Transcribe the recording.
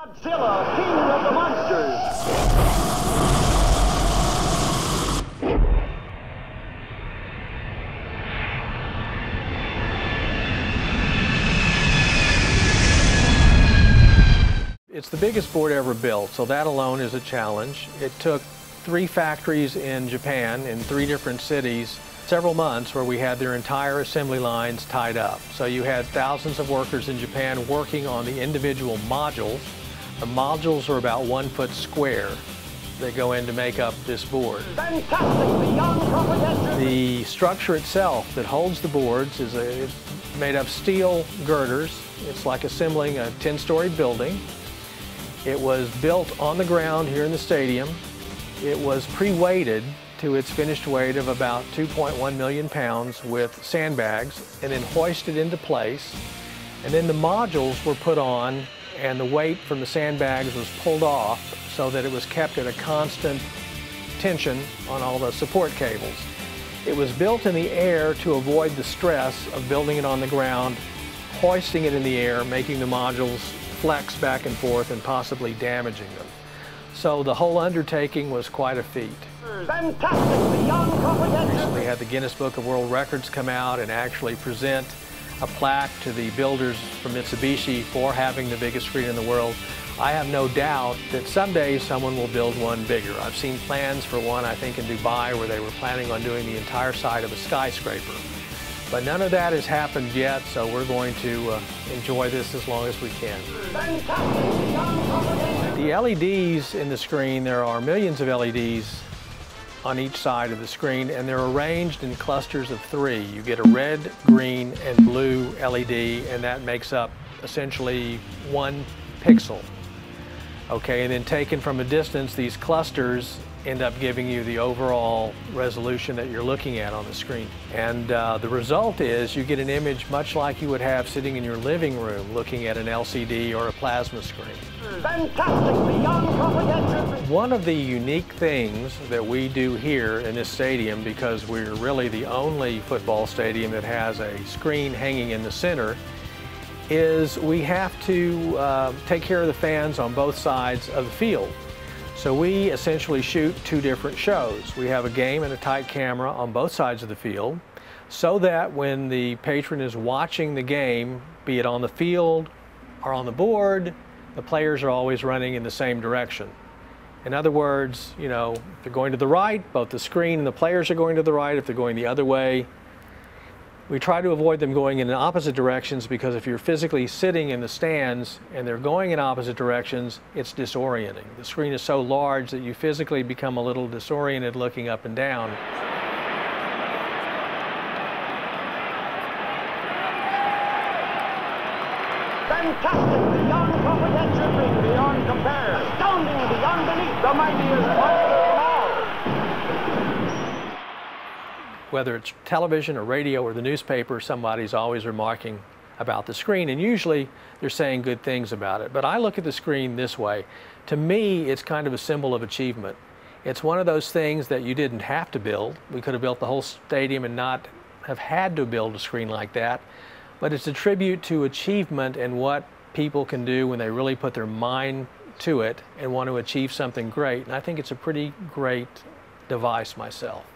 Godzilla, King of the Monsters. It's the biggest board ever built, so that alone is a challenge. It took 3 factories in Japan, in 3 different cities, several months where we had their entire assembly lines tied up. So you had thousands of workers in Japan working on the individual modules. The modules are about 1 foot square. They go in to make up this board. The structure itself that holds the boards is made of steel girders. It's like assembling a 10-story building. It was built on the ground here in the stadium. It was pre-weighted to its finished weight of about 2.1 million pounds with sandbags and then hoisted into place. And then the modules were put on and the weight from the sandbags was pulled off so that it was kept at a constant tension on all the support cables. It was built in the air to avoid the stress of building it on the ground, hoisting it in the air, making the modules flex back and forth and possibly damaging them. So the whole undertaking was quite a feat. Recently had the Guinness Book of World Records come out and actually present a plaque to the builders from Mitsubishi for having the biggest screen in the world. I have no doubt that someday someone will build one bigger. I've seen plans for one, I think in Dubai, where they were planning on doing the entire side of a skyscraper. But none of that has happened yet, so we're going to enjoy this as long as we can. The LEDs in the screen, there are millions of LEDs on each side of the screen, and they're arranged in clusters of 3. You get a red, green, and blue LED, and that makes up essentially 1 pixel. Okay, and then taken from a distance, these clusters end up giving you the overall resolution that you're looking at on the screen. And the result is you get an image much like you would have sitting in your living room looking at an LCD or a plasma screen. Fantastic, beyond comprehension. One of the unique things that we do here in this stadium, because we're really the only football stadium that has a screen hanging in the center, is we have to take care of the fans on both sides of the field. So we essentially shoot 2 different shows. We have a game and a tight camera on both sides of the field so that when the patron is watching the game, be it on the field or on the board, the players are always running in the same direction. In other words, you know, if they're going to the right, both the screen and the players are going to the right. If they're going the other way, we try to avoid them going in opposite directions, because if you're physically sitting in the stands and they're going in opposite directions, it's disorienting. The screen is so large that you physically become a little disoriented looking up and down. Fantastic, beyond comprehension, beyond compare. Astounding, beyond belief, the mightiest wonder of all. Whether it's television or radio or the newspaper, somebody's always remarking about the screen, and usually they're saying good things about it. But I look at the screen this way. To me, it's kind of a symbol of achievement. It's one of those things that you didn't have to build. We could have built the whole stadium and not have had to build a screen like that. But it's a tribute to achievement and what people can do when they really put their mind to it and want to achieve something great. And I think it's a pretty great device myself.